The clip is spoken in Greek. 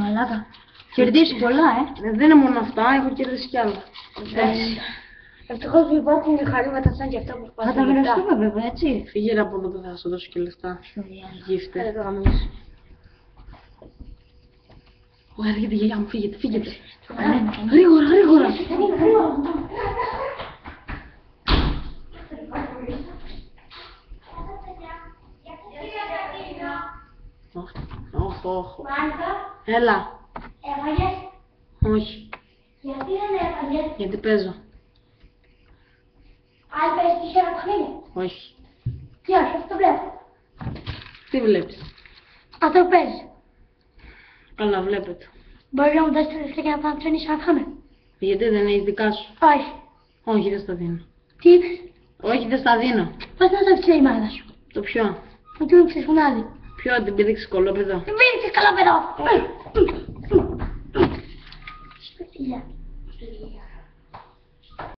μαλάκα. Κερδίσει πολλά, Δεν είναι μόνο αυτά, έχω κερδίσει κι άλλα. Ευτυχώς που υπάρχουν χαρήματα σαν και αυτά που υπάρχουν. Θα τα μοιραστούμε βέβαια, έτσι. Φύγε από εδώ που θα σου δώσω και λεφτά. Γύφτε. Δεν το γαμίσεις. Ω, έρχεται η γιαγιά μου, φύγετε, φύγετε. Γρήγορα, γρήγορα. Όχι. Έλα. Έφαγες? Όχι. Γιατί δεν έφαγες? Γιατί παίζω. Αν παίζεις τυχαία παιχνίδια. Όχι. Τι όχι, αυτό βλέπω. Τι βλέπεις. Αυτό παίζει. Καλά βλέπετε. Μπορεί να μου δώσεις τα λεφτά και να πάω να ψωνίσω να φάμε. Γιατί δεν έχεις δικά σου. Όχι. Όχι, δεν στα δίνω. Τι είπες? Όχι, δεν στα δίνω. Πώς να το ψήσει η μάδα σου. Το ποιο. Μου του ήξερες φουνάδι. Ποιο, την πήδηξε κολόπεδο. Την πήδηξες καλό παιδό.